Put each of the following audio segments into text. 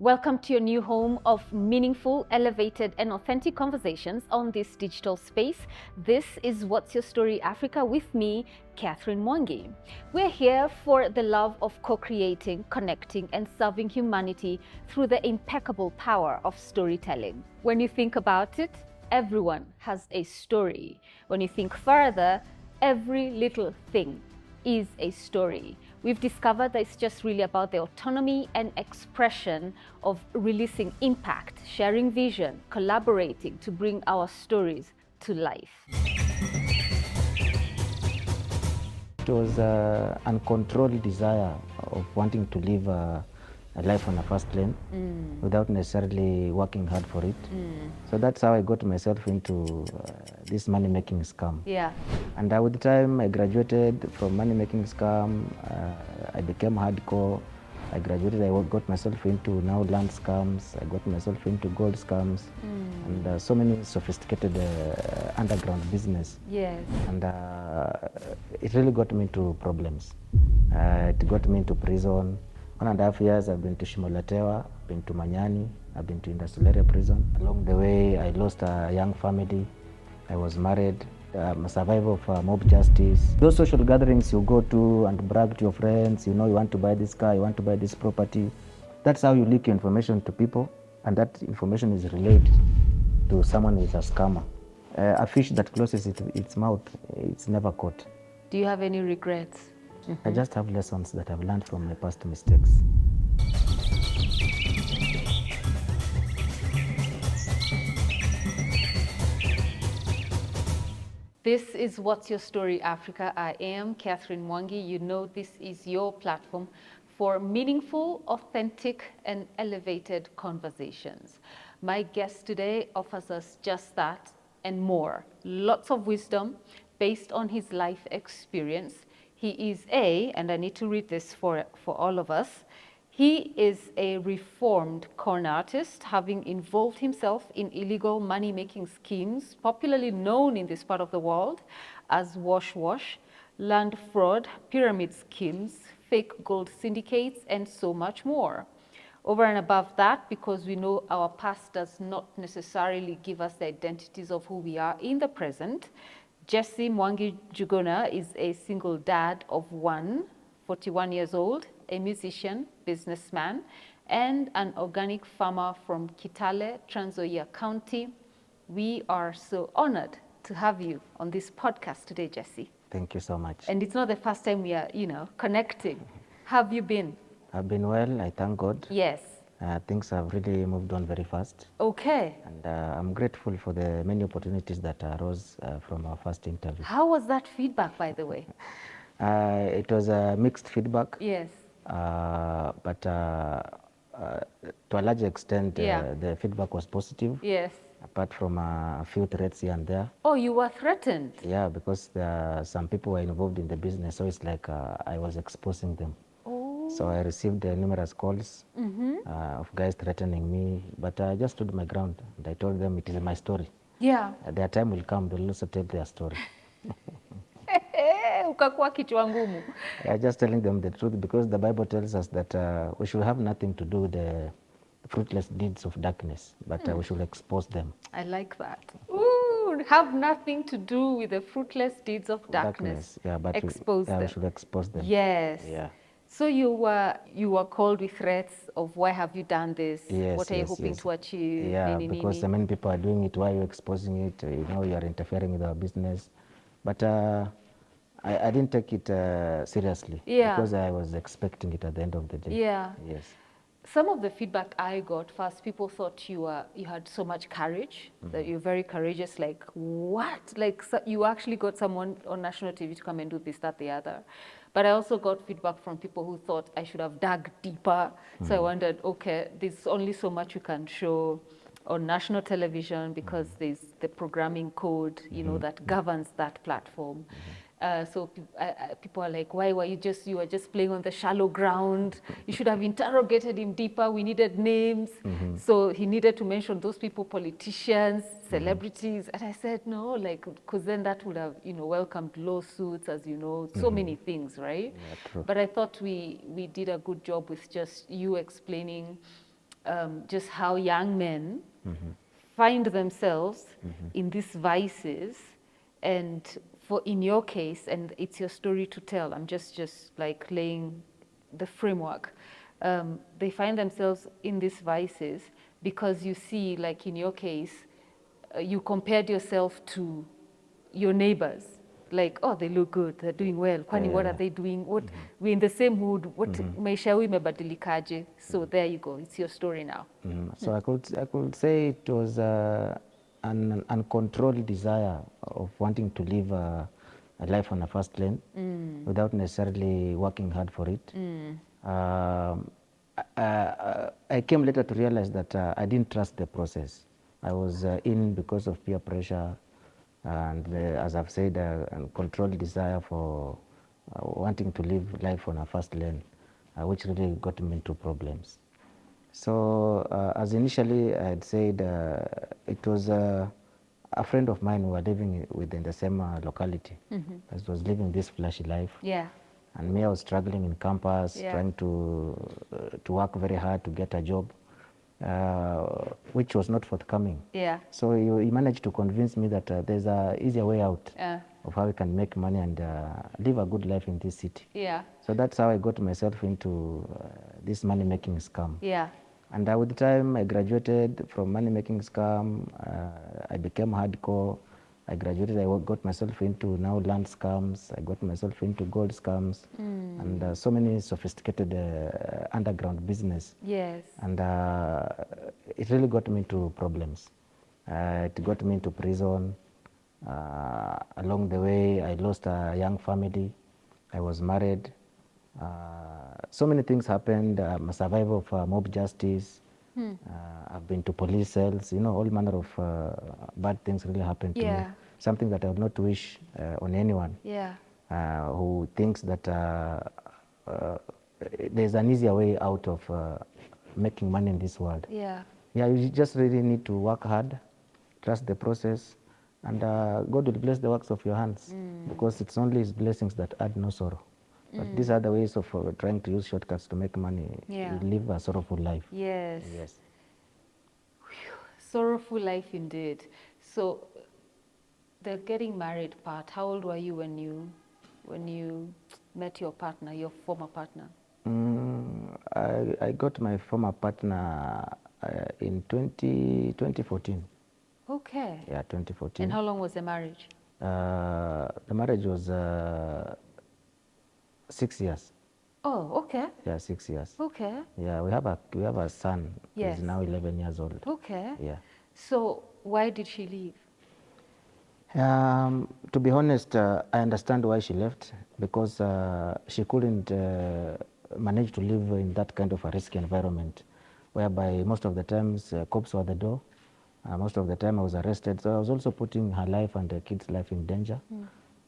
Welcome to your new home of meaningful, elevated, and authentic conversations on this digital space. This is What's Your Story Africa with me, Catherine Mwangi. We're here for the love of co-creating, connecting, and serving humanity through the impeccable power of storytelling. When you think about it, everyone has a story. When you think further, every little thing is a story. We've discovered that it's just really about the autonomy and expression of releasing impact, sharing vision, collaborating to bring our stories to life. It was an uncontrolled desire of wanting to live a life on a fast lane without necessarily working hard for it. So that's how I got myself into this money-making scam. Yeah. And with the time I graduated from money-making scam, I became hardcore. I graduated, I got myself into now land scams, I got myself into gold scams, and so many sophisticated underground business. Yes. And it really got me into problems. It got me into prison. 1.5 years I've been to Shimolatewa, I've been to Manyani, I've been to industrial area prison. Along the way I lost a young family, I was married. I'm a survivor of mob justice. Those social gatherings you go to and brag to your friends, you know, you want to buy this car, you want to buy this property. That's how you leak your information to people, and that information is relayed to someone who is a scammer. A fish that closes its mouth, it's never caught. Do you have any regrets? I just have lessons that I've learned from my past mistakes. This is What's Your Story Africa. I am Catherine Mwangi. You know this is your platform for meaningful, authentic, and elevated conversations. My guest today offers us just that and more. Lots of wisdom based on his life experience. He is and I need to read this for all of us, he is a reformed con artist, having involved himself in illegal money-making schemes, popularly known in this part of the world as wash, land fraud, pyramid schemes, fake gold syndicates, and so much more. Over and above that, because we know our past does not necessarily give us the identities of who we are in the present, Jesse Mwangi Jugona is a single dad of one, 41 years old, a musician, businessman, and an organic farmer from Kitale, Trans Nzoia County. We are so honored to have you on this podcast today, Jesse. Thank you so much. And it's not the first time we are, connecting. How have you been? I've been well, I thank God. Yes. Things have really moved on very fast. Okay. And I'm grateful for the many opportunities that arose from our first interview. How was that feedback, by the way? It was a mixed feedback. Yes. But to a large extent, the feedback was positive. Yes. Apart from a few threats here and there. Oh, you were threatened? Yeah, because some people were involved in the business, so it's like I was exposing them. So I received numerous calls of guys threatening me, but I just stood my ground and I told them it is my story. Yeah. Their time will come, they'll also tell their story. Ukakuwa kichwa ngumu. I'm just telling them the truth because the Bible tells us that we should have nothing to do with the fruitless deeds of darkness, but we should expose them. I like that. Ooh, have nothing to do with the fruitless deeds of darkness. Yeah, but expose them. We should expose them. Yes. Yeah. So you were called with threats of why have you done this? Yes, what are you hoping to achieve? Yeah, because many people are doing it. Why are you exposing it? You know, you are interfering with our business. But I didn't take it seriously because I was expecting it at the end of the day. Yeah. Yes. Some of the feedback I got, first, people thought you had so much courage, that you're very courageous. Like, what? Like, so you actually got someone on national TV to come and do this, that, the other. But I also got feedback from people who thought I should have dug deeper. So I wondered, okay, there's only so much you can show on national television because there's the programming code, that governs that platform. So people are like, why were you were just playing on the shallow ground? You should have interrogated him deeper. We needed names. So he needed to mention those people, politicians, celebrities. And I said, no, because then that would have, welcomed lawsuits, as you know, so many things, right? Yeah, true. But I thought we did a good job with just you explaining just how young men find themselves in these vices, and in your case, and it's your story to tell. I'm just like laying the framework. They find themselves in these vices because you see, like in your case, you compared yourself to your neighbors, like, oh, they look good, they're doing well, kwani what are they doing, what we're in the same hood, what maisha yao imebadilikaje? So there you go, it's your story now. So I could say it was an uncontrolled desire of wanting to live a life on a fast lane without necessarily working hard for it. I came later to realize that I didn't trust the process. I was in because of peer pressure and, as I've said, a controlled desire for wanting to live life on a fast lane, which really got me into problems. So as initially I'd said, it was a friend of mine who were living within the same locality that was living this flashy life. Yeah. And me, I was struggling in campus, trying to work very hard to get a job, which was not forthcoming. Yeah. So he managed to convince me that there's an easier way out of how we can make money and live a good life in this city. Yeah. So that's how I got myself into this money-making scam. Yeah. And with the time I graduated from money-making scam, I became hardcore. I graduated, I got myself into now land scams, I got myself into gold scams, and so many sophisticated underground business. Yes. And it really got me into problems. It got me into prison. Along the way, I lost a young family. I was married. So many things happened. I'm a survivor of mob justice. I've been to police cells. You know, all manner of bad things really happened to me. Something that I would not wish on anyone who thinks that there's an easier way out of making money in this world. Yeah. You just really need to work hard, trust the process, and God will bless the works of your hands, because it's only His blessings that add no sorrow. But these other ways of trying to use shortcuts to make money, you live a sorrowful life. Yes. Yes. Whew. Sorrowful life indeed. So the getting married part, how old were you when you met your partner, your former partner? I got my former partner in 2014. Okay. Yeah, 2014. And how long was the marriage? The marriage was 6 years. Oh, okay. Yeah, 6 years. Okay. Yeah, we have a son. Yes. He's now 11 years old. Okay. Yeah. So why did she leave? To be honest, I understand why she left, because she couldn't manage to live in that kind of a risky environment, whereby most of the times cops were at the door. Most of the time I was arrested, so I was also putting her life and the kids' life in danger.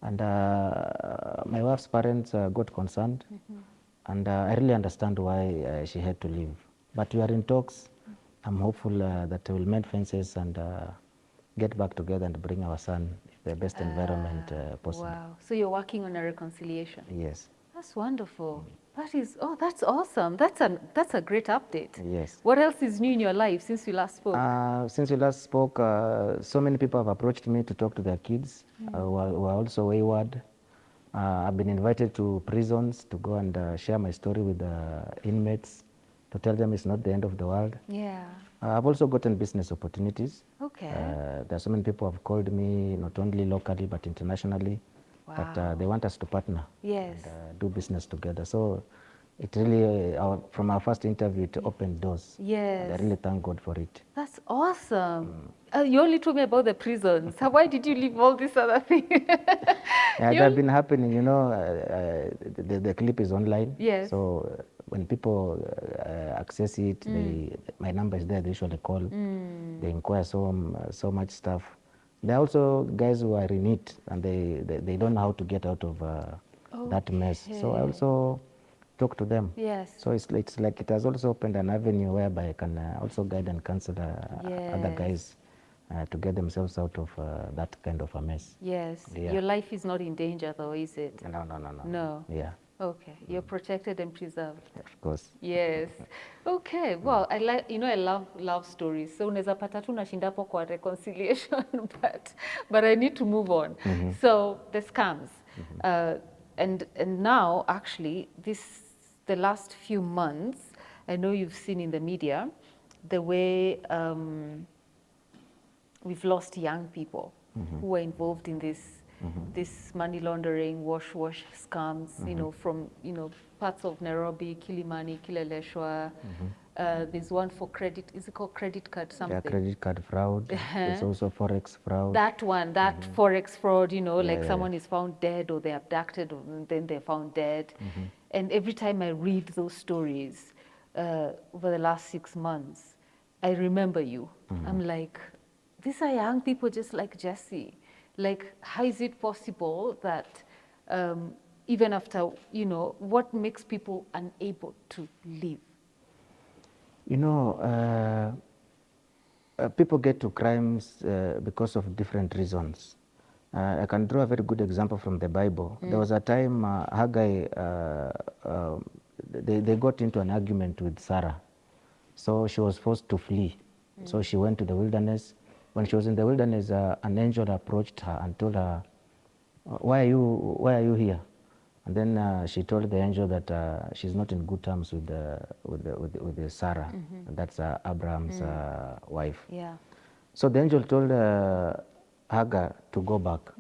And my wife's parents got concerned, and I really understand why she had to leave. But we are in talks. I'm hopeful that we'll mend fences and get back together and bring our son in the best environment possible. Wow. So you're working on a reconciliation? Yes. That's wonderful. That's awesome. That's a great update. Yes. What else is new in your life since we last spoke? Since we last spoke, so many people have approached me to talk to their kids who are also wayward. I've been invited to prisons to go and share my story with the inmates, to tell them it's not the end of the world. Yeah. I've also gotten business opportunities. Okay. There are so many people who have called me, not only locally but internationally, that they want us to partner and do business together. So it really, from our first interview, it opened doors. Yes. And I really thank God for it. That's awesome. You only told me about the prisons. Why did you leave all this other thing? They've been happening, you know, the clip is online. Yes. So when people access it, my number is there, they usually call. They inquire so much stuff. There are also guys who are in it and they don't know how to get out of that mess. So I also talk to them. Yes. So it's like it has also opened an avenue whereby I can also guide and counsel other guys to get themselves out of that kind of a mess. Yes. Yeah. Your life is not in danger though, is it? No. No. Yeah. Okay, you're protected and preserved. Of course. Yes. Okay. Well, I like, I love stories. So unaweza pata tu nashinda hapo kwa reconciliation, but I need to move on. So the scams, and now actually the last few months, I know you've seen in the media the way we've lost young people who are involved in this money laundering, wash scams, from, parts of Nairobi, Kilimani, Kileleshwa. There's one for credit, is it called credit card something? Yeah, credit card fraud. There's also forex fraud. That one, that forex fraud, like someone is found dead or they're abducted and then they're found dead. And every time I read those stories over the last 6 months, I remember you. I'm like, these are young people just like Jesse. Like, how is it possible that even after, what makes people unable to live? People get to crimes because of different reasons. I can draw a very good example from the Bible. There was a time Haggai, they got into an argument with Sarah. So she was forced to flee. So she went to the wilderness. When she was in the wilderness, an angel approached her and told her, why are you here? And then she told the angel that she's not in good terms with the Sarah. And that's Abraham's wife. Yeah. So the angel told Hagar to go back.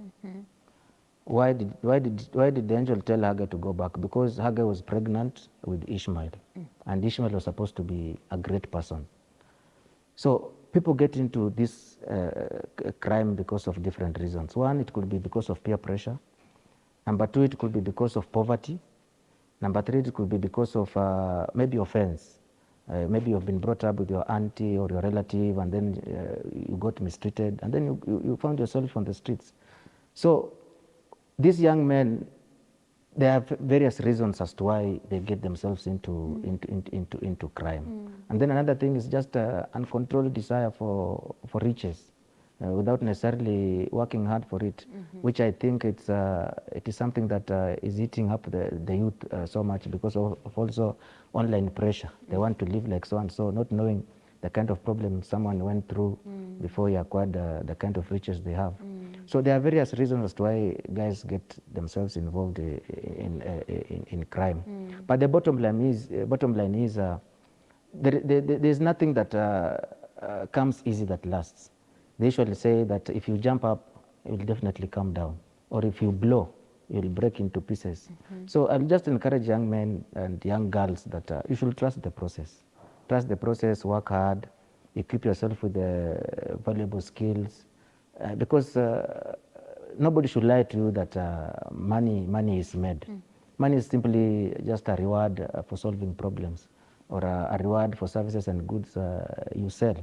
Why did the angel tell Hagar to go back? Because Hagar was pregnant with Ishmael, and Ishmael was supposed to be a great person. So people get into this crime because of different reasons. One, it could be because of peer pressure. Number two, it could be because of poverty. Number three, it could be because of maybe offense. Maybe you've been brought up with your auntie or your relative, and then you got mistreated, and then you found yourself on the streets. So these young men, they have various reasons as to why they get themselves into crime. And then another thing is just uncontrolled desire for riches without necessarily working hard for it, which I think it is something that is eating up the youth so much because of also online pressure. They want to live like so and so, not knowing the kind of problem someone went through before he acquired the kind of riches they have. So there are various reasons as to why guys get themselves involved in crime. But the bottom line is there's nothing that comes easy that lasts. They usually say that if you jump up, it will definitely come down. Or if you blow, you'll break into pieces. So I'll just encourage young men and young girls that you should trust the process. Trust the process, work hard, equip yourself with valuable skills. Because nobody should lie to you that money is made. Money is simply just a reward for solving problems, or a reward for services and goods you sell.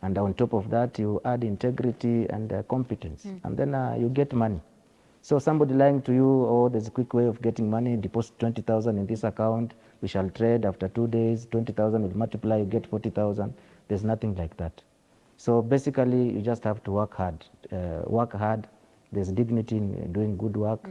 And on top of that, you add integrity and competence, and then you get money. So somebody lying to you, oh, there's a quick way of getting money, deposit 20,000 in this account, we shall trade after 2 days, 20,000 will multiply, you get 40,000. There's nothing like that. So basically, you just have to work hard. There's dignity in doing good work.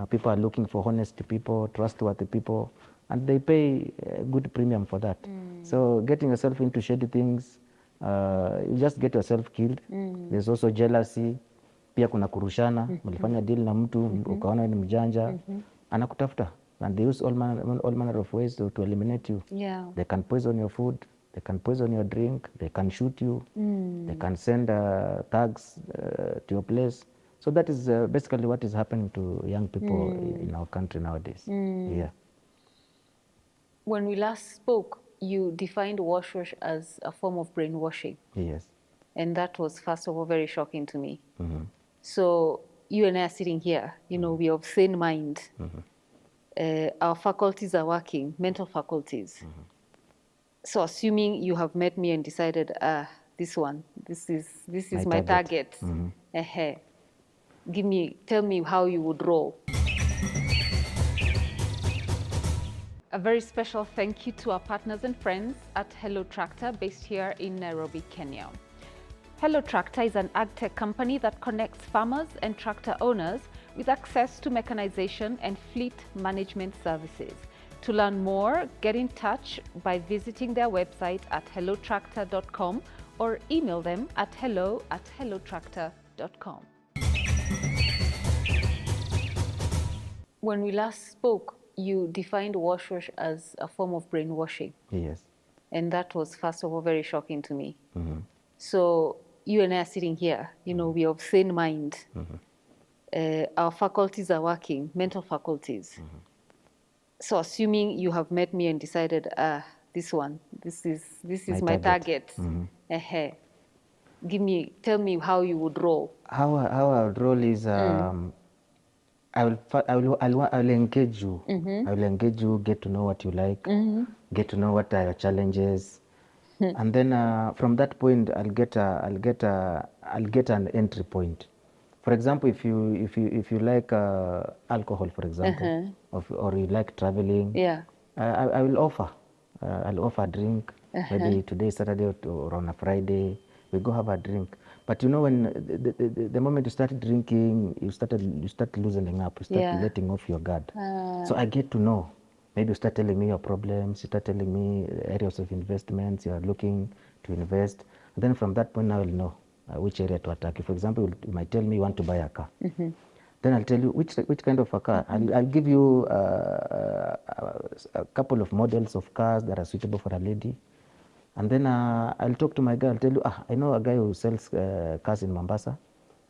People are looking for honest people, trustworthy people, and they pay a good premium for that. So getting yourself into shady things, you just get yourself killed. There's also jealousy. Pia kuna kurushana, mlifanya deal na mtu, ukaona ni mjanja, anakutafuta. And they use all manner of ways to eliminate you. Yeah. They can poison your food, they can poison your drink, they can shoot you, they can send thugs to your place. So that is basically what is happening to young people in our country nowadays. Yeah. When we last spoke, you defined wash as a form of brainwashing. Yes. And that was, first of all, very shocking to me. So you and I are sitting here, we are of sane mind. Our faculties are working, mental faculties. So assuming you have met me and decided, this is my target. Tell me how you would roll. A very special thank you to our partners and friends at Hello Tractor, based here in Nairobi, Kenya. Hello Tractor is an ag tech company that connects farmers and tractor owners with access to mechanization and fleet management services. To learn more, get in touch by visiting their website at hellotractor.com or email them at hello@hellotractor.com. When we last spoke, you defined wash as a form of brainwashing. Yes. And that was, first of all, very shocking to me. So you and I are sitting here, we are of sane mind. Our faculties are working, mental faculties. So assuming you have met me and decided, this is my target. Tell me how you would roll. How I would roll is I will engage you. I will engage you, get to know what you like, get to know what are your challenges, and then from that point I'll get an entry point. For example, if you like alcohol, for example, or you like traveling, I will offer. I'll offer a drink. Maybe today is Saturday or on a Friday, we go have a drink. But when the moment you start drinking, you start loosening up, you start letting off your guard. So I get to know. Maybe you start telling me your problems, you start telling me areas of investments you are looking to invest. And then from that point, I will know which area to attack. For example, you might tell me you want to buy a car. Then I'll tell you which kind of a car. I'll give you a couple of models of cars that are suitable for a lady. And then I'll talk to my guy. I'll tell you, I know a guy who sells cars in Mombasa.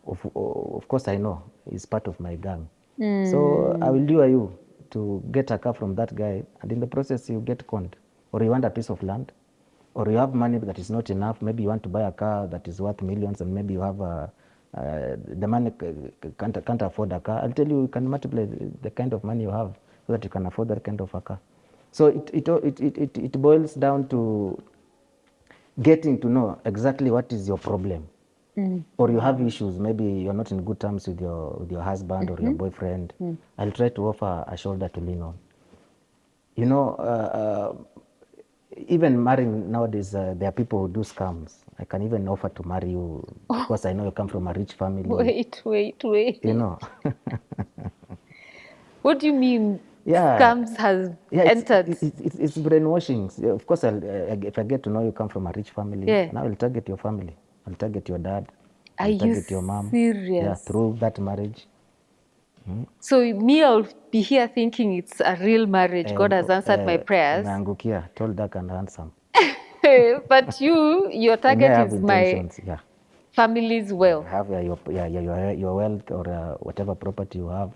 Of course, I know. He's part of my gang. So I will lure you to get a car from that guy. And in the process, you get conned. Or you want a piece of land. Or you have money that is not enough. Maybe you want to buy a car that is worth millions. And maybe you have the money can't afford a car. I'll tell you, you can multiply the kind of money you have so that you can afford that kind of a car. So it boils down to getting to know exactly what is your problem. Or you have issues, maybe you're not in good terms with your husband or your boyfriend. I'll try to offer a shoulder to lean on. Even marrying nowadays, there are people who do scams. I can even offer to marry you because I know you come from a rich family. Wait. What do you mean? Yeah. Scams has entered. It's brainwashing. Of course, if I get to know you come from a rich family, and I will target your family. I'll target your dad. I'll target your mom. Serious? Yeah, through that marriage. So I'll be here thinking it's a real marriage. God has answered my prayers. Umeangukia, tall, dark, and handsome. But your target have is my intentions, family's wealth. Have your wealth or whatever property you have.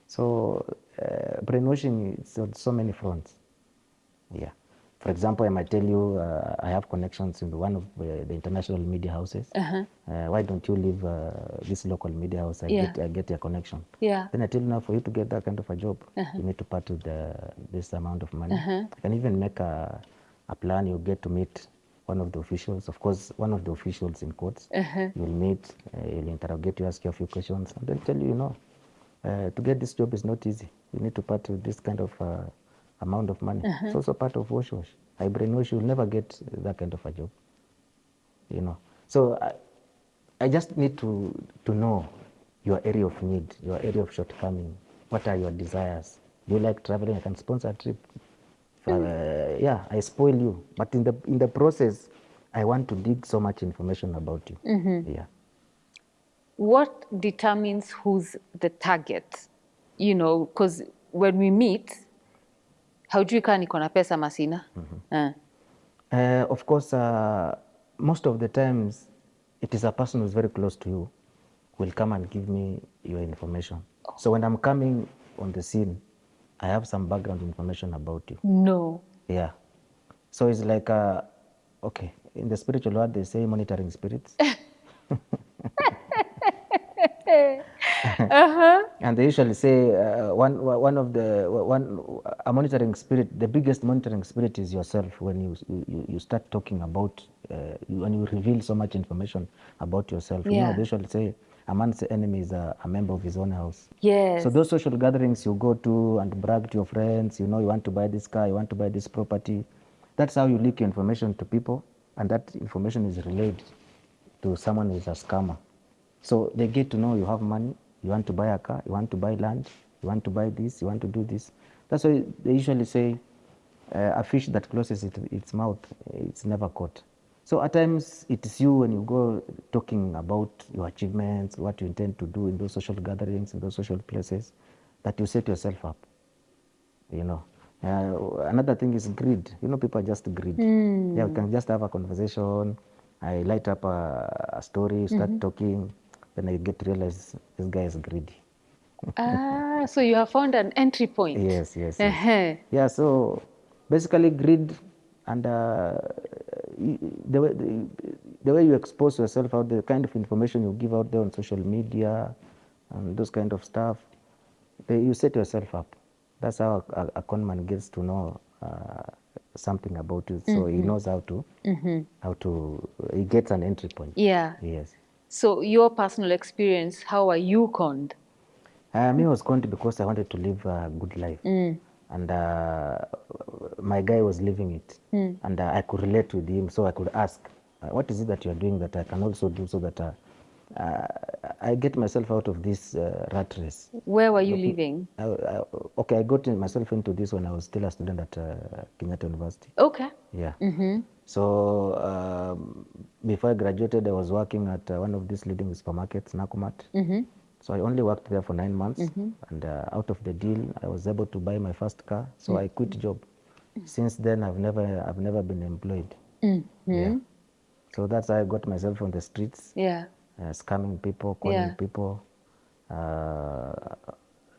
So brainwashing is on so many fronts. Yeah. For example, I might tell you I have connections in one of the international media houses. Why don't you leave this local media house? I get your connection. Yeah. Then I tell you, now for you to get that kind of a job, you need to part with this amount of money. I can even make a plan. You get to meet one of the officials. Of course, one of the officials in courts. You'll meet, you'll interrogate you, ask you a few questions, and then tell you, to get this job is not easy. You need to part with this kind of amount of money. It's also part of wash. I brainwash you, will never get that kind of a job. So I just need to know your area of need, your area of shortcoming. What are your desires? Do you like traveling? I can sponsor a trip. I spoil you. But in the process, I want to dig so much information about you. Yeah. What determines who's the target? Because when we meet, haujui kama niko na pesa masina. Of course, most of the times, it is a person who's very close to you who will come and give me your information. So when I'm coming on the scene, I have some background information about you. No. Yeah. So it's like, okay, in the spiritual world, they say monitoring spirits. And they usually say a monitoring spirit, the biggest monitoring spirit is yourself. When you start talking about, when you reveal so much information about yourself. They usually say a man's enemy is a member of his own house. Yes. So those social gatherings you go to and brag to your friends, you want to buy this car, you want to buy this property. That's how you leak your information to people, and that information is relayed to someone who is a scammer. So they get to know you have money, You want to buy a car, you want to buy land, you want to buy this, you want to do this. That's why they usually say a fish that closes its mouth, it's never caught. So at times it is you when you go talking about your achievements, what you intend to do in those social gatherings, in those social places, that you set yourself up, you know. Another thing is greed. You know, people are just greed. Yeah, we can just have a conversation. I light up a story, start talking, then I get to realize this guy is greedy. So you have found an entry point. Yes. Yeah, so basically greed and the way you expose yourself out there, the kind of information you give out there on social media and those kind of stuff, you set yourself up. That's how a con man gets to know something about you. So he knows how to, he gets an entry point. Yeah. Yes. So your personal experience, how are you conned? Me was conned because I wanted to live a good life. And my guy was living it. And I could relate with him, so I could ask, what is it that you're doing that I can also do, so that I get myself out of this rat race. Where were you living? Okay, I got myself into this when I was still a student at Kenyatta University. Okay. Yeah. So before I graduated, I was working at one of these leading supermarkets, Nakumat. So I only worked there for 9 months, and out of the deal, I was able to buy my first car. So I quit job. Since then, I've never been employed. Yeah. So that's how I got myself on the streets. Yeah. Scamming people, calling people.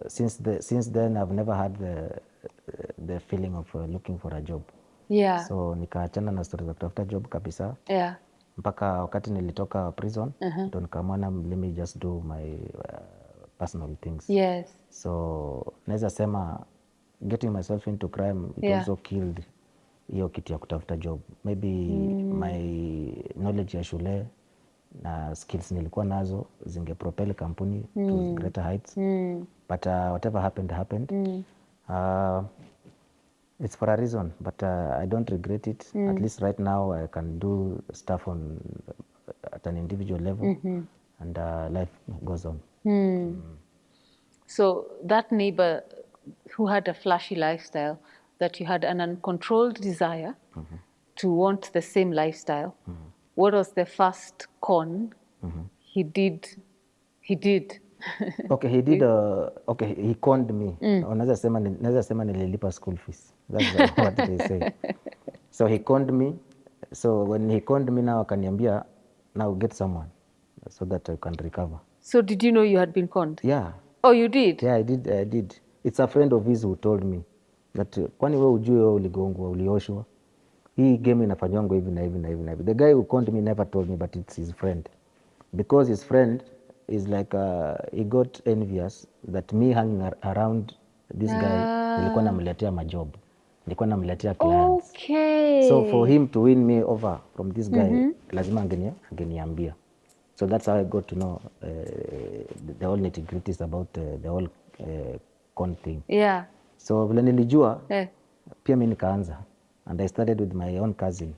Since then, I've never had the feeling of looking for a job. Yeah. So nikaachana na story za kutafuta job kabisa. Yeah. Mpaka wakati nilitoka prison, ndo nikaamua let me just do my personal things. Yes. So naweza sema getting myself into crime, it also killed hiyo kitu ya kutafuta job. Maybe my knowledge ya shule na skills nilikuwa nazo zingepropel kampuni to greater heights. But whatever happened. It's for a reason, but I don't regret it. At least right now I can do stuff at an individual level, and life goes on. So that neighbor who had a flashy lifestyle, that you had an uncontrolled desire to want the same lifestyle, what was the first con he did? Okay, he did. Okay, he conned me. Naweza sema nililipa school fees. That's what they say. So he conned me. So when he conned me, now akaniambia, now get someone so that I can recover. So did you know you had been conned? Yeah. Oh, you did? Yeah, I did. It's a friend of his who told me that kwani wewe ujue wewe uligongwa, ulioshwa. Hii game inafanywango hivi na hivi na hivi na hivi. The guy who conned me never told me, but it's his friend. Because his friend is like, he got envious that me hanging around this guy, nilikuwa namletea majob. Nilikuwa namletea clients. Okay. So for him to win me over from this guy, lazima angeniambia. So that's how I got to know the whole nitty-gritties about the whole con thing. Yeah. So vile nilijua, pia mi nikaanza. And I started with my own cousin.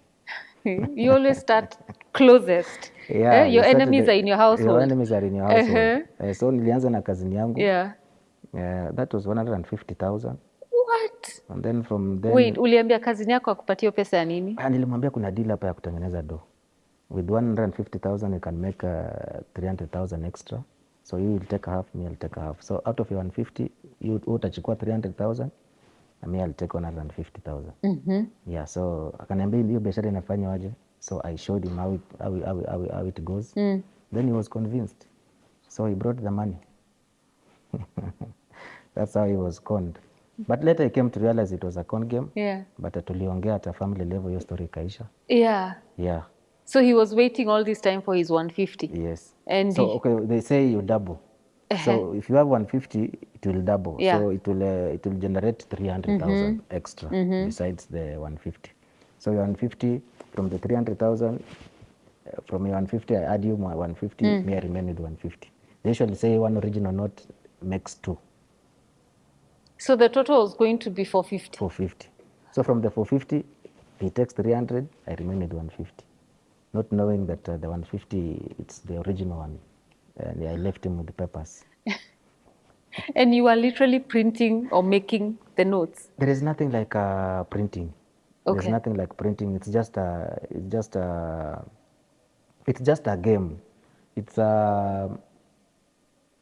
You always start closest. Yeah, your enemies are in your household. Your enemies are in your household. So nilianza na cousin yangu. Yeah. That was 150,000. What? And then from then... Wait, uliambia cousin yako akupatie pesa ya nini? Nilimwambia kuna deal hapa ya kutengeneza do. With 150,000 you can make 300,000 extra. So you will take half, me I'll take half. So out of your 150, you utachukua 300,000 and me I'll take 150,000. Yeah, so akaniambia hiyo biashara inafanywa aje. So I showed him how it goes. Then he was convinced. So he brought the money. That's how he was conned. But later he came to realize it was a con game. Yeah. But tuliongea at a family level, hiyo story ikaisha. Yeah. Yeah. So he was waiting all this time for his 150. Yes. And so okay, they say you double. So if you have 150, it will double. Yeah. So it will generate 300,000 extra besides the 150. So your 150 from the 300,000, from your 150 I add you my 150, me I remain with 150. They usually say one original note makes two. So the total was going to be 450. 450. So from the 450, he takes 300, I remain with 150. Not knowing that the 150, it's the original one. And I left him with the papers. And you are literally printing or making the notes? There is nothing like printing. There's Okay. nothing like printing. It's just a game. It's a,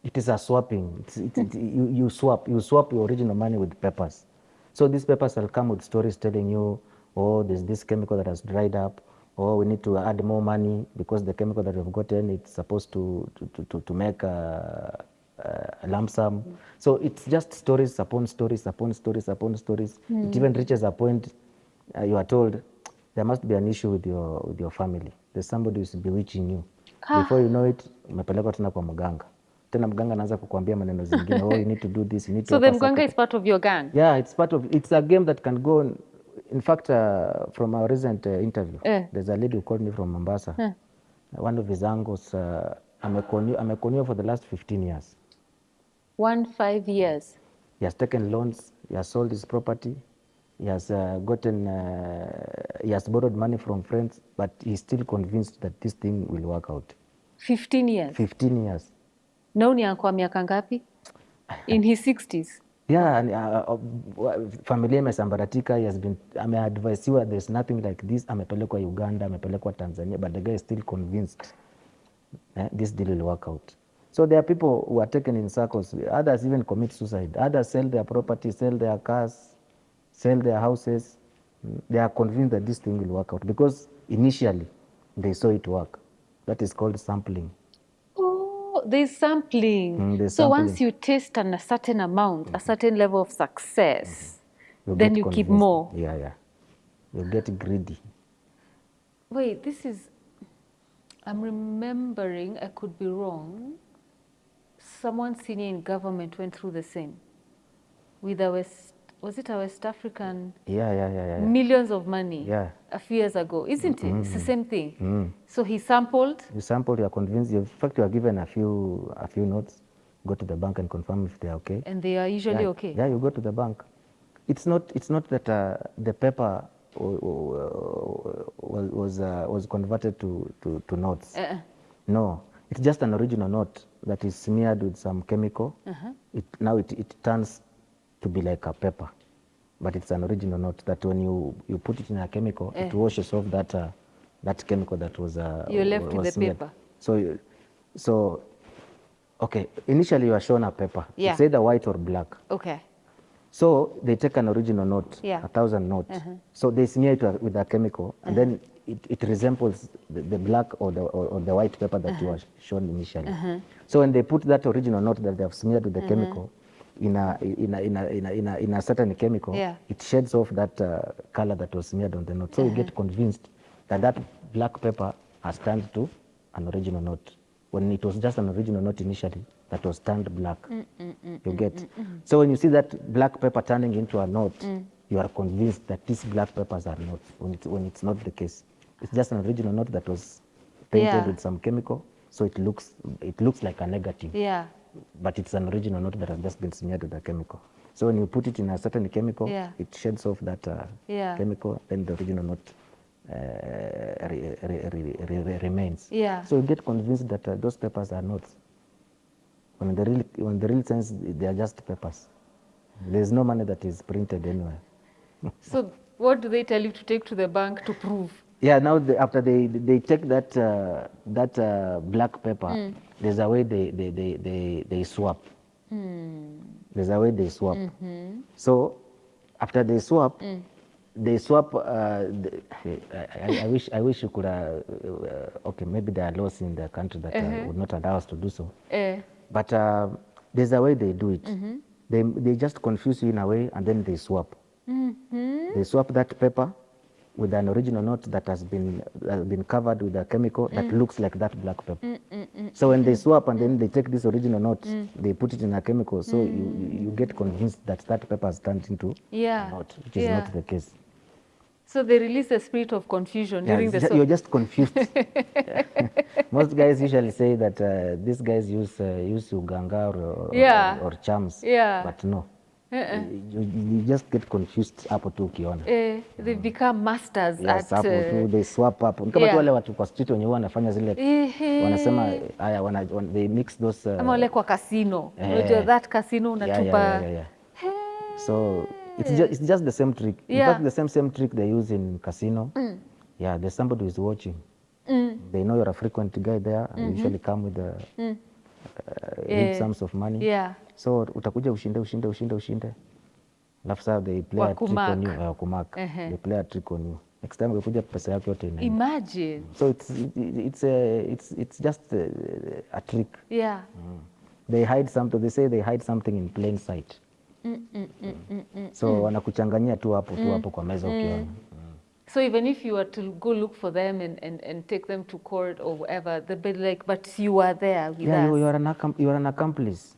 it is a swapping. You swap your original money with papers. So these papers will come with stories telling you, oh, there's this chemical that has dried up, or we need to add more money because the chemical that we've gotten, it's supposed to make a lump sum. So it's just stories upon stories upon stories upon stories. It even reaches a point you are told there must be an issue with your family. There's somebody who's bewitching you. Before you know it, umepelekwa tena kwa mganga. Tena mganga anaanza kukuambia maneno zingine, oh, you need to do this, you need to So the offer Mganga sacrifice. is part of your gang? Yeah, it's a game that can go on. In fact, from our recent interview, there's a lady who called me from Mombasa. One of his uncles, amekoniwa for the last 15 years. 15 years? He has taken loans, he has sold his property, he has he has borrowed money from friends, but he's still convinced that this thing will work out. 15 years? 15 years. Na ni kwa miaka ngapi? In his 60s? Yeah, and, familia imesambaratika. He has been ameadvisiwa there's nothing like this. Amepelekwa Uganda, amepelekwa Tanzania, but the guy is still convinced this deal will work out. So there are people who are taken in circles. Others even commit suicide. Others sell their property, sell their cars, sell their houses. They are convinced that this thing will work out because initially they saw it work. That is called sampling. Oh, there's sampling. There's So sampling. once you taste a certain amount, a certain level of success, You then get you keep convinced. more. Yeah. You get greedy. Wait, this is, I'm remembering, I could be wrong, someone senior in government went through the same with a was it a West African? Yeah. Millions of money. Yeah. A few years ago, isn't it? It's the same thing. So he sampled. You sampled, you are convinced. In fact, you are given a few notes. Go to the bank and confirm if they are okay. And they are usually okay. Yeah, you go to the bank. It's not that the paper was converted to notes. No, it's just an original note that is smeared with some chemical. Now it turns to be like a paper, but it's an original note that when you put it in a chemical, it washes off that chemical that was You're left was with the smeared. paper. So okay, initially you are shown a paper. Yeah. It's either white or black. Okay. So they take an original note, 1,000 notes. So they smear it with a chemical, and then it resembles the black or the white paper that you were shown initially. So when they put that original note that they have smeared with the chemical in a certain chemical, it shades off that color that was smeared on the note. So you get convinced that black paper has turned to an original note, when it was just an original note initially that was turned black. You get? So when you see that black paper turning into a note, you are convinced that these black papers are notes, when it's not the case. It's just an original note that was painted with some chemical, so it looks like a negative. Yeah. But it's an original note that has just been smeared with a chemical. So when you put it in a certain chemical, it shades off that chemical, then the original note remains. Yeah. So you get convinced that those papers are notes. When the real sense, they are just papers. There's no money that is printed anywhere. So what do they tell you to take to the bank to prove? Yeah, now after they take that black paper, there's a way they swap. There's a way they swap. So after they swap, I wish you could okay, maybe there are laws in the country that would not allow us to do so. But there's a way they do it. They just confuse you in a way, and then they swap. They swap that paper with an original note that has been covered with a chemical that looks like that black paper. So when they swap and then they take this original note, they put it in a chemical, so you get convinced that that paper has turned into a note, which is not the case. So they release the spirit of confusion during the You're just confused. Most guys usually say that these guys use uganga or charms, but no. You just get confused hapo tu ukiona. They become masters Yes, at hapo tu they swap hapo. Ni kama tu wale watu kwa street wenye wanafanya zile wanasema haya they mix those ama wale kwa casino. Unajua that casino unatupa. Yeah. So it's just the same trick. In fact, the same trick they use in casino. Yeah, there's somebody who is watching. They know you're a frequent guy there. And usually come with big sums of money. Yeah. So utakuja ushinde. Alafu sasa they play a trick on you. Kumark. They play a trick on you. Next time ukikuja pesa yako yote inaenda. Imagine. So it's just a trick. Yeah. They hide something. They say they hide something in plain sight. So wanakuchanganyia tu hapo kwa meza ukiona. So even if you were to go look for them and take them to court or whatever, they'd be like, but you were there with us. You are an accomplice.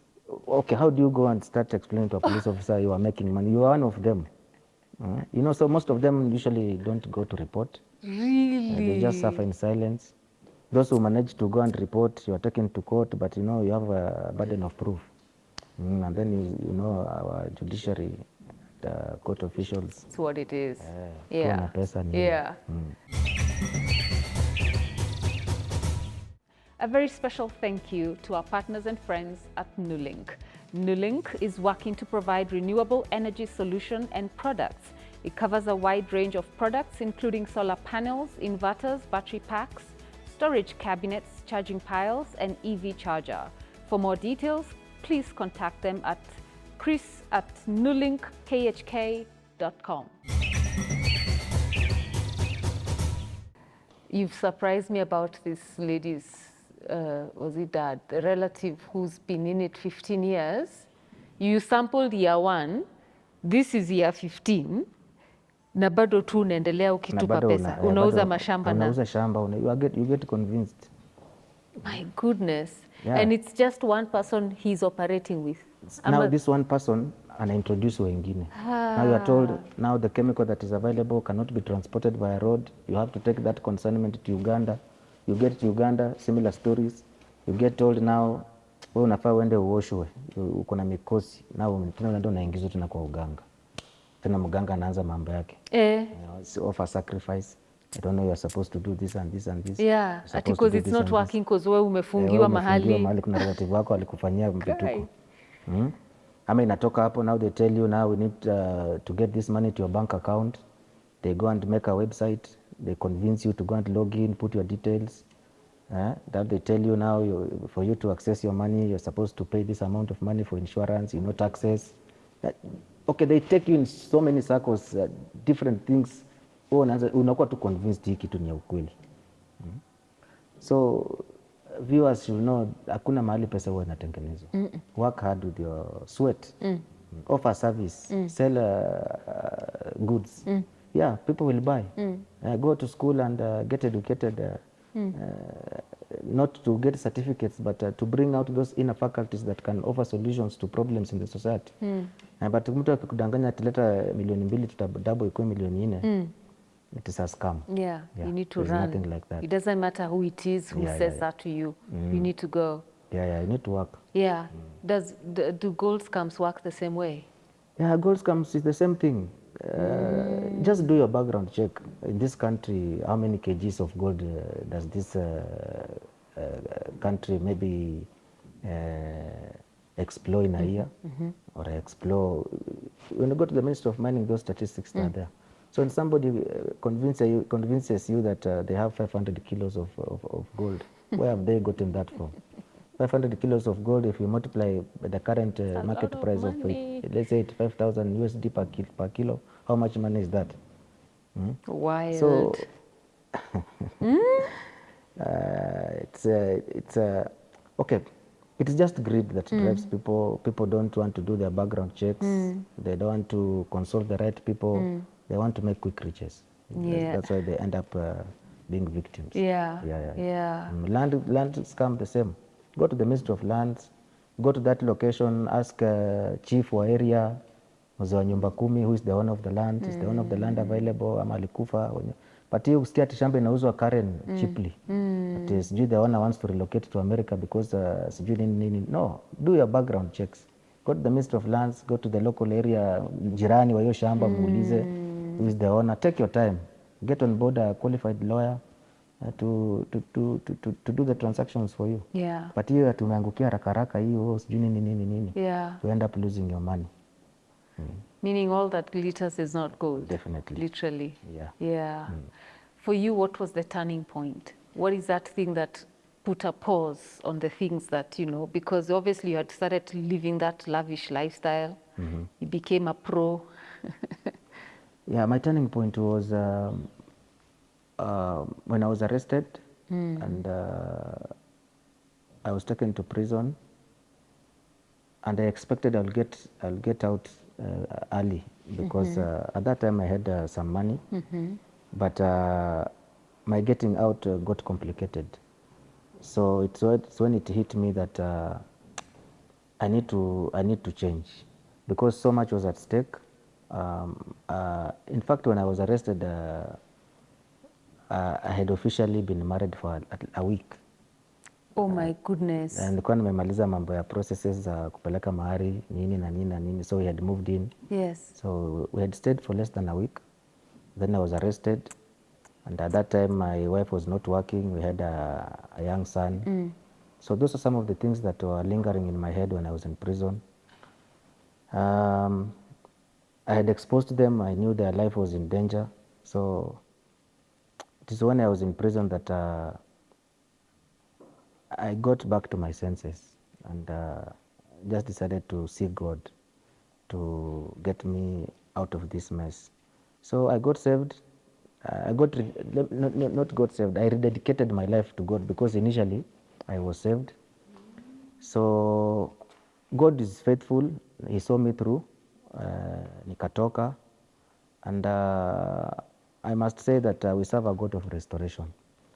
Okay, how do you go and start explaining to a police officer you are making money? You are one of them. You know, so most of them usually don't go to report. Really? They just suffer in silence. Those who manage to go and report, you are taken to court, but you know, you have a burden of proof. And then you know our judiciary, the court officials. That's what it is. Yeah. A very special thank you to our partners and friends at Nulink. Nulink is working to provide renewable energy solution and products. It covers a wide range of products, including solar panels, inverters, battery packs, storage cabinets, charging piles, and EV charger. For more details, please contact them at chris@nulinkhk.com. You've surprised me about this lady's, was it dad, the relative who's been in it 15 years. You sampled year 1, this is year 15, na bado tu unaendelea ukitupa pesa. Unauza mashamba na. Unauza shamba, you get convinced. My goodness. Yeah. And it's just one person he's operating with. Now this one person anaintroduce wengine. Now you are told, now the chemical that is available cannot be transported by road. You have to take that consignment to Uganda. You get to Uganda, similar stories. You get told now, wewe unafaa uende uoshwe, uko na mikosi. Now tena unaenda unaingizwa tena kwa uganga. Tena mganga anaanza mambo yake. You know, offer sacrifice. I don't know, you are supposed to do this and this and this. Yeah, because it's not working because wewe umefungiwa mahali. Kuna relative wako alikufanyia vituko. Ama inatoka hapo, now they tell you now we need to get this money to your bank account. They go and make a website. They convince you to go and log in, put your details. That they tell you now for you to access your money, you're supposed to pay this amount of money for insurance, you know, taxes. Okay, they take you in so many circles, different things. Unakuwa tu convinced hii kitu ni ya ukweli. So viewers should know, hakuna mahali pesa huwa inatengenezwa. Work hard with your sweat. Offer service. Sell goods. Yeah, people will buy. Go to school and get educated. Not to get certificates, but to bring out those inner faculties that can offer solutions to problems in the society. But mtu akikudanganya atileta milioni 2 tutadouble ikuwe milioni 4. It is a scam. Yeah, you need to There's run. nothing like that. It doesn't matter who it is who says that to you. You need to go. Yeah, you need to work. Yeah. Do gold scams work the same way? Yeah, gold scams is the same thing. Just do your background check. In this country, how many kgs of gold does this country maybe explore in a year? Or explore? When you go to the Ministry of Mining, those statistics are there. So when somebody convinces you that they have 500 kilos of gold, where have they gotten that from? 500 kilos of gold, if you multiply the current market price of it, let's say $5,000 USD per kilo, how much money is that? Wild. So it's okay. It's just greed that drives people. People don't want to do their background checks. They don't want to consult the right people. They want to make quick riches. Yeah. That's why they end up being victims. Yeah. Land scam the same. Go to the Ministry of Lands, go to that location, ask chief wa area, mzee wa nyumba 10, who is the owner of the land, is the owner of the land available, ama alikufa. But hiyo usikia ati shamba inauzwa Karen cheaply. It is the owner wants to relocate to America because sijui nini. No, do your background checks. Go to the Ministry of Lands, go to the local area, jirani wa hiyo shamba, muulize who is the owner. Take your time. Get on board a qualified lawyer to do the transactions for you. Yeah. But hiyo tumeangukia haraka haraka hiyo sijui nini. Yeah. You end up losing your money. Meaning all that glitters is not gold. Definitely. Literally. Yeah. Yeah. For you, what was the turning point? What is that thing that put a pause on the things that, you know, because obviously you had started living that lavish lifestyle. You became a pro. Yeah, my turning point was when I was arrested and I was taken to prison, and I expected I'll get out early because at that time I had some money, but my getting out got complicated. So it's when it hit me that I need to change because so much was at stake. In fact, when I was arrested, I had officially been married for a week. Oh my goodness. Nilikuwa nimemaliza mambo ya processes za kupeleka mahari nini na nini, so we had moved in. Yes. So we had stayed for less than a week. Then I was arrested, and at that time my wife was not working. We had a young son. So those are some of the things that were lingering in my head when I was in prison. I had exposed them. I knew their life was in danger. So it is when I was in prison that I got back to my senses and just decided to seek God to get me out of this mess. So I got saved. Not got saved. I rededicated my life to God because initially I was saved. So God is faithful. He saw me through. Nikatoka. And I must say that we serve a God of restoration.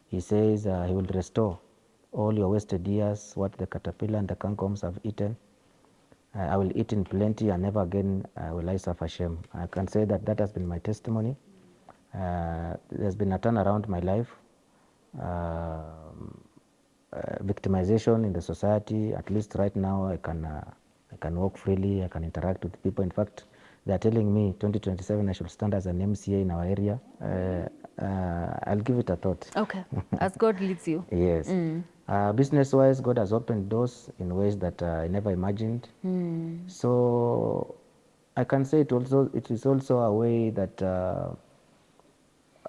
He says he will restore all your wasted years, what the caterpillar and the cankerworms have eaten. I will eat in plenty, and never again will I suffer shame. I can say that that has been my testimony. There's been a turnaround in my life. Victimization in the society, at least right now I can walk freely, I can interact with people. In fact, they are telling me 2027 I should stand as an MCA in our area. I'll give it a thought. Okay, as God leads you. Yes. Business-wise, God has opened doors in ways that I never imagined. So I can say it is also a way that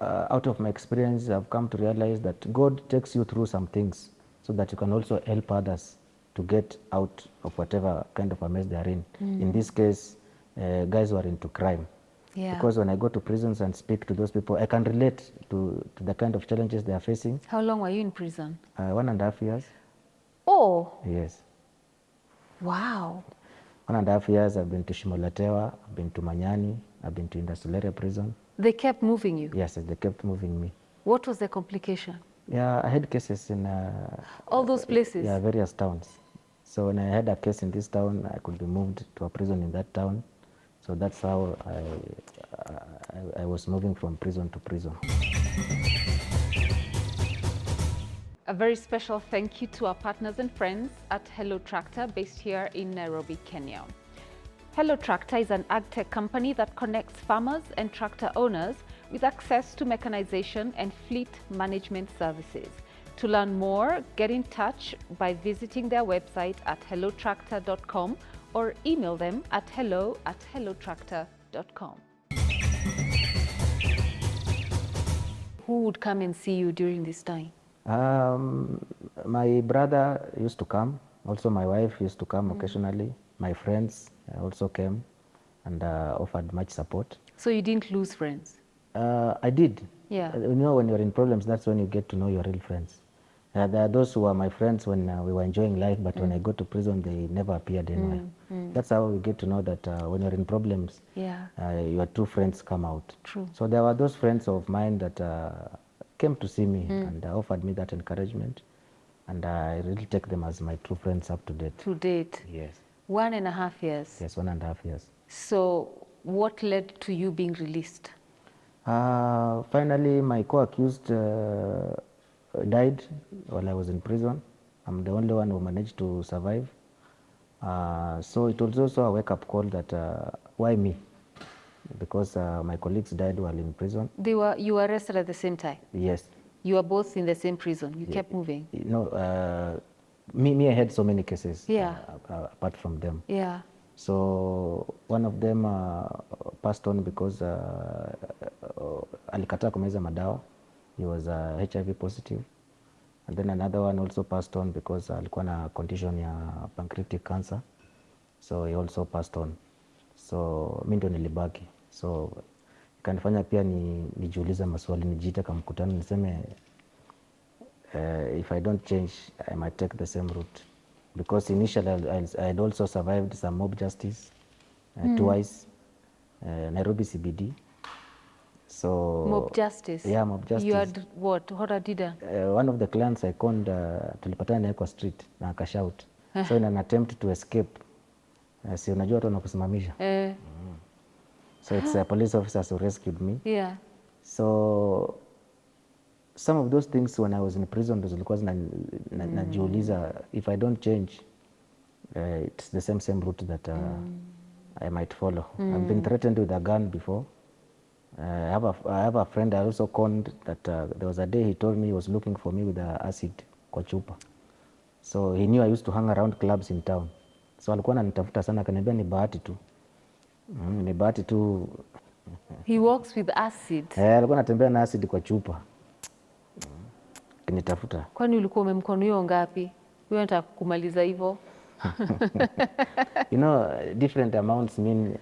out of my experience, I've come to realize that God takes you through some things so that you can also help others to get out of whatever kind of a mess they are in. In this case, guys who are into crime. Yeah. Because when I go to prisons and speak to those people, I can relate to the kind of challenges they are facing. How long were you in prison? 1.5 years. Oh. Yes. Wow. 1.5 years, I've been to Shimolatewa, I've been to Manyani, I've been to Industry Prison. They kept moving you? Yes, they kept moving me. What was the complication? Yeah, I had cases in... all those places? Yeah, various towns. So when I had a case in this town, I could be moved to a prison in that town. So that's how I was moving from prison to prison. A very special thank you to our partners and friends at Hello Tractor, based here in Nairobi, Kenya. Hello Tractor is an ag-tech company that connects farmers and tractor owners with access to mechanization and fleet management services. To learn more, get in touch by visiting their website at hellotractor.com or email them at hello@hellotractor.com. Who would come and see you during this time? My brother used to come. Also, my wife used to come occasionally. My friends also came and offered much support. So you didn't lose friends? I did. Yeah. You know, when you're in problems, that's when you get to know your real friends. There are those who were my friends when we were enjoying life, but when I go to prison, they never appeared anywhere. That's how we get to know that when you're in problems, Yeah. your true friends come out. True. So there were those friends of mine that came to see me and offered me that encouragement. And I really take them as my true friends up to date. To date? Yes. 1.5 years? Yes, 1.5 years. So what led to you being released? Finally, my co-accused died while I was in prison. I'm the only one who managed to survive. So it was also a wake-up call that why me? Because my colleagues died while in prison. You were arrested at the same time? Yes. You were both in the same prison? You kept moving? No, me, I had so many cases apart from them. Yeah. So one of them passed on because alikataa kumeza madawa. He was HIV positive. And then another one also passed on because alikuwa na condition ya pancreatic cancer. So he also passed on. So mi ndo nilibaki. So ikanifanya pia nijiulize maswali, nijiite kama mkutano niseme if I don't change, I might take the same route. Because initially I had also survived some mob justice twice, Nairobi CBD. So Mob justice? Yeah, mob justice. You had what? What had you done? One of the clients I conned, tulipatana naye kwa street na akashout. So in an attempt to escape, si unajua watu wanakusimamisha. So it's police officers who rescued me. Yeah. So some of those things when I was in prison ndo zilikuwa najiuliza if I don't change, it's the same route that I might follow. I've been threatened with a gun before. I have a friend I also conned that there was a day he told me he was looking for me with acid kwa chupa. So he knew I used to hang around clubs in town. So alikuwa ananitafuta sana, akaniambia ni bahati tu. Ni bahati tu. He walks with acid? Alikuwa anatembea na acid kwa chupa. Kinitafuta. Kwani ulikuwa umemkonuyo ngapi? Wewe unataka kumaliza hivyo? You know, different amounts mean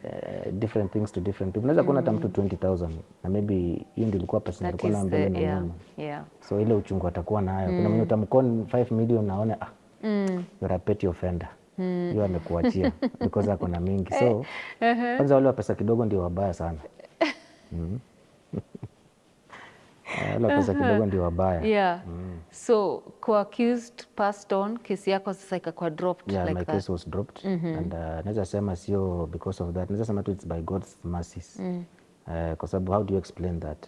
different things to different people. Unaweza kuona hata mtu 20,000 na maybe hiyo ndio ilikuwa pesa alikuwa na mbele na nyuma. Yeah. So ile uchungu atakuwa nayo. Kuna mwenye utamkon 5 million naona you're a petty offender. Hiyo amekuachia because ako na mingi. So kwanza wale wa pesa kidogo ndio wabaya sana. Wale wa pesa kidogo ndio wabaya. Yeah. So co-accused passed on, kesi yako sasa ikakuwa dropped Yeah, like my that. case was dropped. And naweza sema sio because of that. Naweza sema tu it's by God's mercies. Kwa sababu how do you explain that?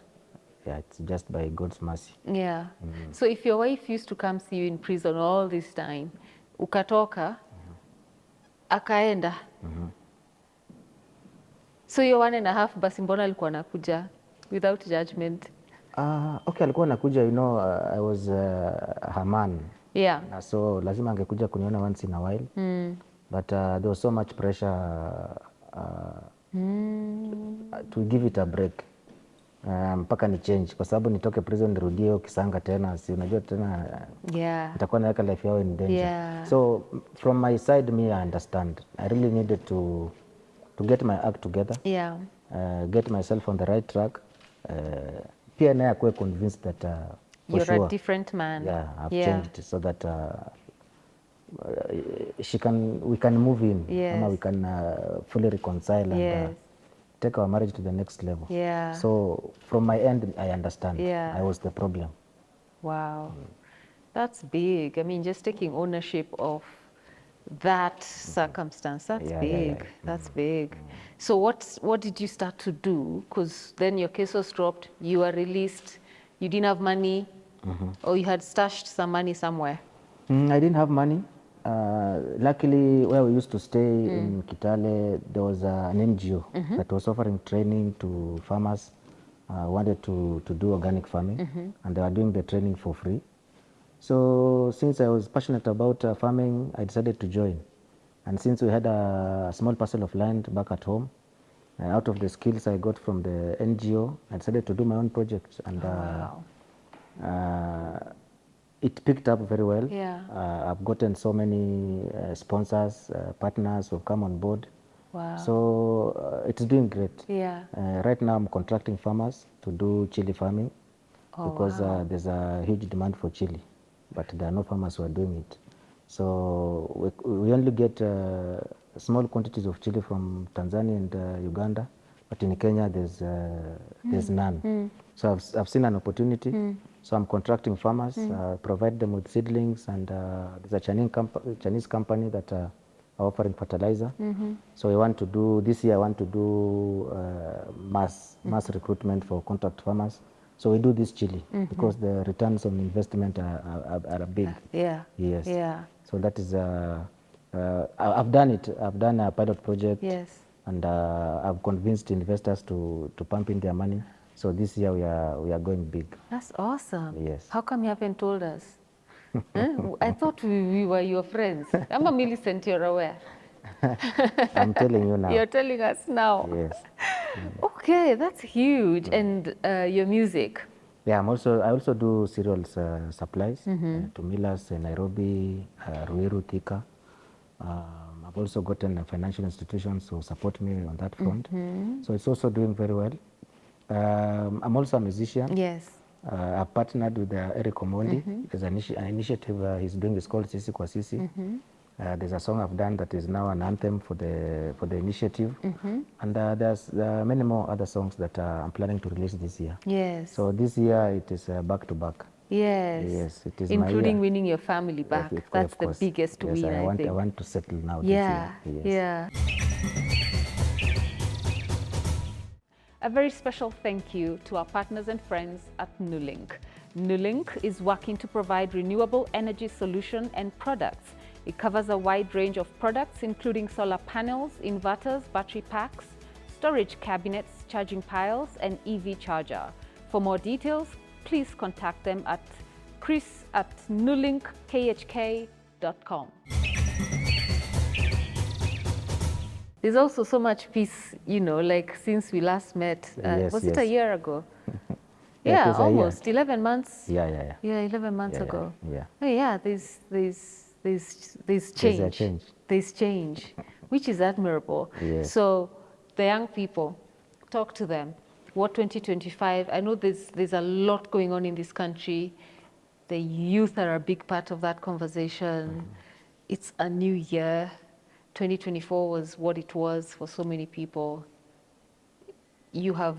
Yeah, it's just by God's mercy. Yeah. So if your wife used to come see you in prison all this time, ukatoka, akaenda. So your 1.5 basi mbona alikuwa anakuja without judgment? Okay, alikuwa anakuja, you know, I was her man. Yeah. So lazima angekuja kuniona once in a while. But there was so much pressure to give it a break. Mpaka ni change kwa sababu nitoke prison nirudie ukisanga tena, si unajua tena nitakuwa naweka life yao in danger. So from my side, me, I understand. I really needed to get my act together. Get myself on the right track. Pia naye akuwe convinced that for you're sure, a different man. Yeah, I've changed so that we can move in. Ama we can fully reconcile and take our marriage to the next level. So from my end, I understand. I was the problem. Wow. That's big. I mean, just taking ownership of that circumstance, that's big. That's big. So what did you start to do? Because then your case was dropped, you were released, you didn't have money, or you had stashed some money somewhere? I didn't have money. Luckily, where we used to stay in Kitale, there was an NGO that was offering training to farmers who wanted to do organic farming, and they were doing the training for free. So since I was passionate about farming, I decided to join. And since we had a small parcel of land back at home, out of the skills I got from the NGO, I decided to do my own project. And it picked up very well. I've gotten so many sponsors, partners who have come on board. So it's doing great. Right now I'm contracting farmers to do chili farming because there's a huge demand for chili, but there are no farmers who are doing it. So we only get small quantities of chili from Tanzania and Uganda, but in Kenya there's none. So I've seen an opportunity. So I'm contracting farmers, provide them with seedlings, and there's a Chinese company that are offering fertilizer. So we want to do, this year I want to do mass recruitment for contract farmers. So we do this chili because the returns on investment are big. Yes. So that is I've done it. I've done a pilot project. Yes. And I've convinced investors to pump in their money. So this year we are going big. That's awesome. Yes. How come you haven't told us? I thought we were your friends. I'm a Millicent, you're aware. I'm telling you now. You're telling us now. Yes. Okay, that's huge. And your music? Yeah, I also do cereals supplies to millers in Nairobi, Ruiru, Thika. I've also gotten financial institutions who support me on that front. So it's also doing very well. I'm also a musician. Yes. I've partnered with Eric Omondi. There's an initiative he's doing. It's called Sisi Kwa Sisi. There's a song I've done that is now an anthem for the initiative. And there's many more other songs that I'm planning to release this year. Yes. So this year it is back to back. Yes. Yes, it is including my year. winning your family back. Of That's the course. biggest Yes, win, I think. I want to settle now Yeah, this year. Yes. yeah. A very special thank you to our partners and friends at Nulink. Nulink is working to provide renewable energy solution and products. It covers a wide range of products, including solar panels, inverters, battery packs, storage cabinets, charging piles, and EV charger. For more details, please contact them at chris@nulinkhk.com. There's also so much peace, you know, like since we last met. Yes, was it a yes. year ago? Yeah, it Yeah, was a year. almost 11 months. Yeah. Yeah, 11 months Yeah, ago. yeah. Oh, yeah, there's There's change. a change. There's change, which is admirable. Yes. So the young people, talk to them. What 2025? I know there's a lot going on in this country. The youth are a big part of that conversation. It's a new year. 2024 was what it was for so many people. You have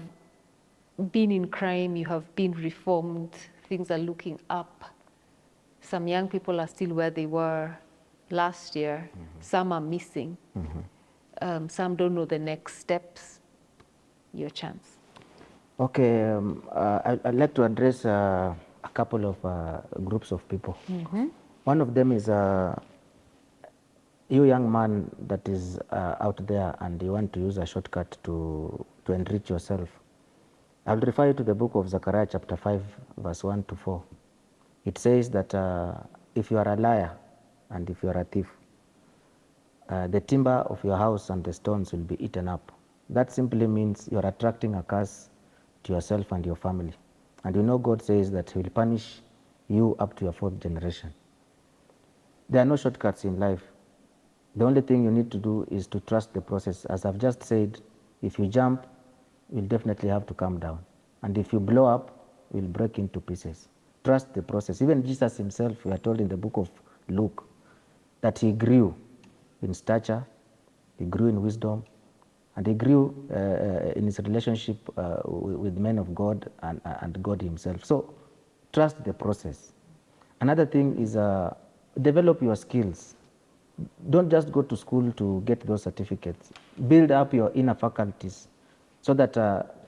been in crime, you have been reformed, things are looking up. Some young people are still where they were last year. Some are missing. Some don't know the next steps. Your chance. Okay, I'd like to address a couple of groups of people. One of them is you young man that is out there and you want to use a shortcut to enrich yourself. I'll refer you to the book of Zechariah chapter 5 verse 1 to 4. It says that if you are a liar and if you are a thief, the timber of your house and the stones will be eaten up. That simply means you are attracting a curse to yourself and your family. And you know God says that He will punish you up to your 4th generation. There are no shortcuts in life. The only thing you need to do is to trust the process. As I've just said, if you jump, you'll definitely have to come down. And if you blow up, you'll break into pieces. Trust the process. Even Jesus himself, we are told in the book of Luke, that he grew in stature, he grew in wisdom, and he grew in his relationship with men of God and God himself. So trust the process. Another thing is develop your skills. Don't just go to school to get those certificates. Build up your inner faculties so that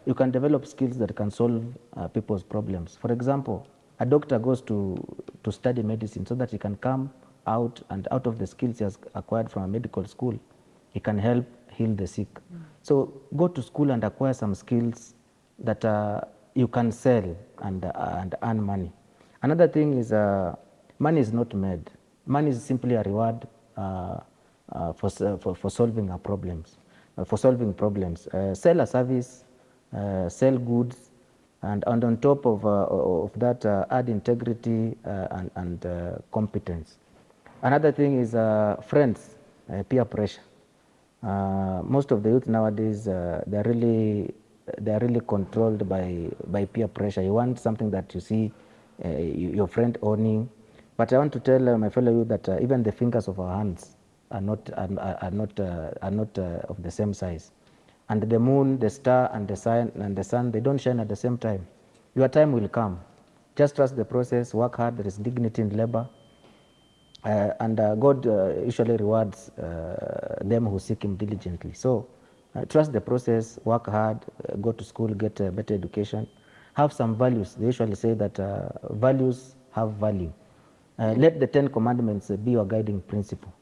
you can develop skills that can solve people's problems. For example, a doctor goes to study medicine so that he can come out, and out of the skills he has acquired from a medical school, he can help heal the sick. So go to school and acquire some skills that you can sell and earn money. Another thing is money is not made. Money is simply a reward for solving our problems, for solving problems. Sell a service, sell goods, and on top of that, add integrity and competence. Another thing is friends, peer pressure. Most of the youth nowadays, they're really controlled by peer pressure. You want something that you see your friend owning. But I want to tell my fellow youth that even the fingers of our hands are not of the same size. And the moon, the star, and the sun, they don't shine at the same time. Your time will come. Just trust the process, work hard, there is dignity in labor. And God usually rewards them who seek Him diligently. So trust the process, work hard, go to school, get a better education, have some values. They usually say that values have value. Let the 10 Commandments be your guiding principle.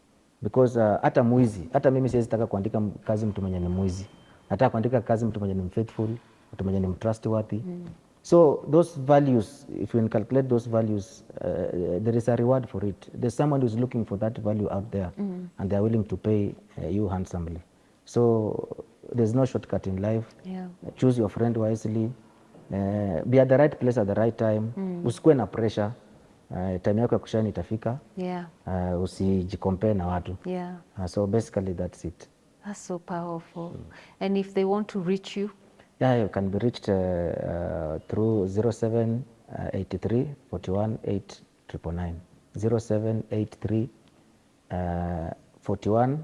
because hata mwizi, hata mimi siwezi taka kuandika kazi mtu mwenye ni mwizi. Nataka kuandika kazi mtu mwenye ni faithful, mtu mwenye ni trustworthy. So those values, if you calculate those values, there is a reward for it. There's someone who's looking for that value out there, and they're willing to pay you handsomely. So there's no shortcut in life. Yeah. Choose your friend wisely. Be at the right place at the right time. Usikuwe na pressure. Time yako ya kushine itafika. Yeah. Usijicompare na watu. Yeah. So basically that's it. That's so powerful. And if they want to reach you? Yeah, you can be reached through 0783 41 8999. 0783 41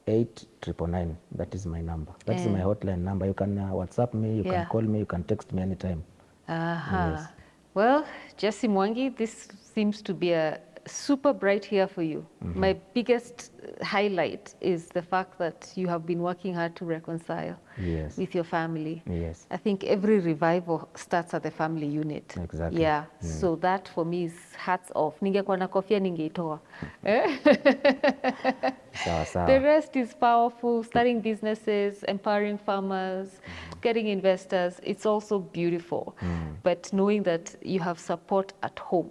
8999. That is my number. That is my hotline number. You can WhatsApp me, you can call me, you can text me anytime. Yes. Well, Jesse Mwangi, this seems to be a super bright year for you. My biggest highlight is the fact that you have been working hard to reconcile with your family. Yes. I think every revival starts at the family unit. Exactly. Yeah. So that for me is hats off. Ningekuwa na kofia ningeitoa. Sawa sawa. The rest is powerful. Starting businesses, empowering farmers, getting investors. It's also beautiful. But knowing that you have support at home.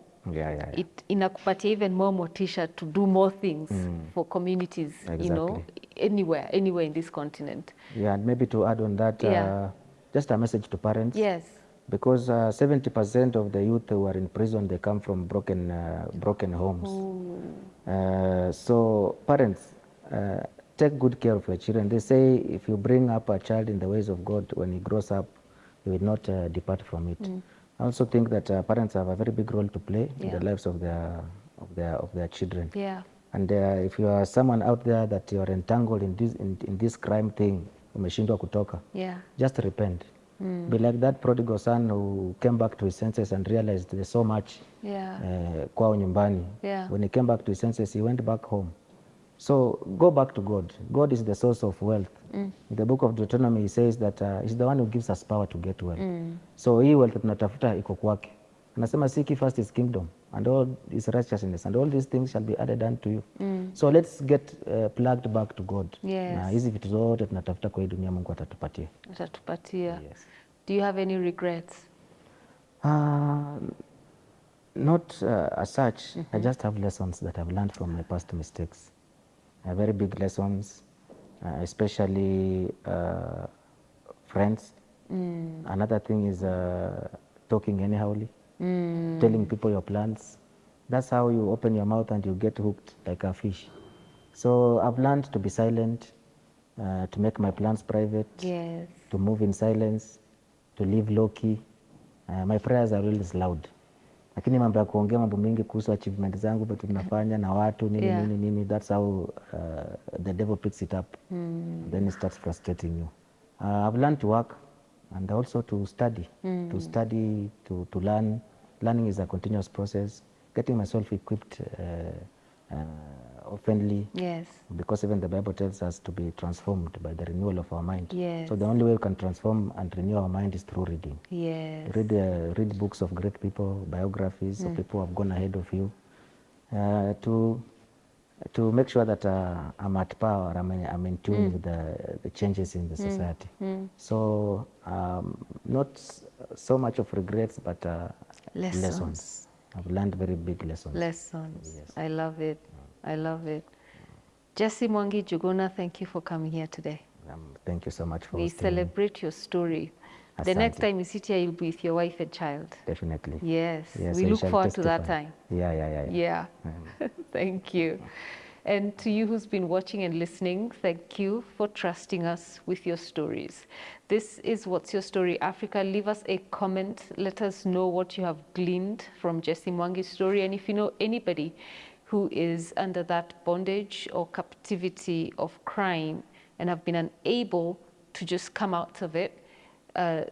It inakupatia even more motisha to do more things for communities, you know, anywhere in this continent. Yeah, and maybe to add on that, just a message to parents. Yes. Because 70% of the youth who are in prison, they come from broken homes. So parents, take good care of your children. They say if you bring up a child in the ways of God, when he grows up, he will not depart from it. I also think that parents have a very big role to play in the lives of their children. Yeah. And if you are someone out there that you are entangled in this crime thing, umeshindwa kutoka, just repent. Be like that prodigal son who came back to his senses and realized there's so much kwao nyumbani. When he came back to his senses, he went back home. So go back to God. God is the source of wealth. In the book of Deuteronomy, he says that he's the one who gives us power to get wealth. So hii wealth tunatafuta iko kwake. Anasema seek first his kingdom and all his righteousness and all these things shall be added unto you. So let's get plugged back to God. Na hizi vitu zote tunatafuta kwa hii dunia Mungu atatupatia. Atatupatia. Do you have any regrets? Not as such. I just have lessons that I've learned from my past mistakes. Very big lessons, especially friends. Another thing is talking anyhowly, telling people your plans. That's how you open your mouth and you get hooked like a fish. So I've learned to be silent, to make my plans private, to move in silence, to live low-key. My prayers are always loud. Lakini mambo ya kuongea mambo mingi kuhusu achievement zangu vitu tunafanya na watu nini, that's how the devil picks it up. Then it starts frustrating you. I've learned to work and also to study, to learn. Learning is a continuous process. Getting myself equipped oftenly, because even the Bible tells us to be transformed by the renewal of our mind. So the only way we can transform and renew our mind is through reading. Read books of great people, biographies of people who have gone ahead of you, to make sure that I'm at par, I'm in tune with the changes in the society. So not so much of regrets, but lessons. I've learned very big lessons. Yes. I love it. I love it. Jesse Mwangi Juguna, thank you for coming here today. Thank you so much for We celebrate your story. Asante. The next time you sit here, you'll be with your wife and child. Definitely. Yes. Yes, We I look shall forward to that testify. time. Yeah. Thank you. And to you who's been watching and listening, thank you for trusting us with your stories. This is What's Your Story Africa. Leave us a comment. Let us know what you have gleaned from Jesse Mwangi's story. And if you know anybody who is under that bondage or captivity of crime and have been unable to just come out of it,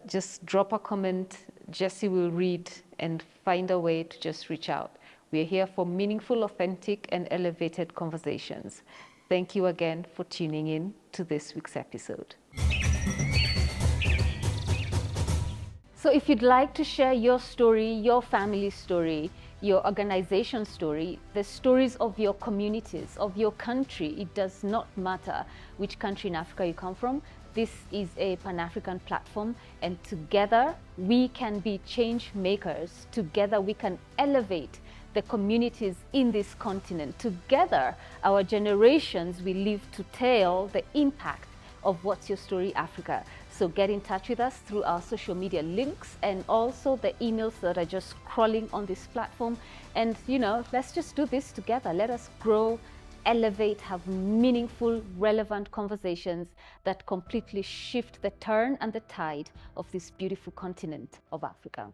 just drop a comment. Jesse will read and find a way to just reach out. We are here for meaningful, authentic, and elevated conversations. Thank you again for tuning in to this week's episode. So if you'd like to share your story, your family story, your organization story, the stories of your communities, of your country. It does not matter which country in Africa you come from. This is a Pan-African platform, and together we can be change makers. Together we can elevate the communities in this continent. Together, our generations will live to tell the impact of What's Your Story Africa. So get in touch with us through our social media links and also the emails that are just crawling on this platform. And let's just do this together. Let us grow, elevate, have meaningful, relevant conversations that completely shift the turn and the tide of this beautiful continent of Africa.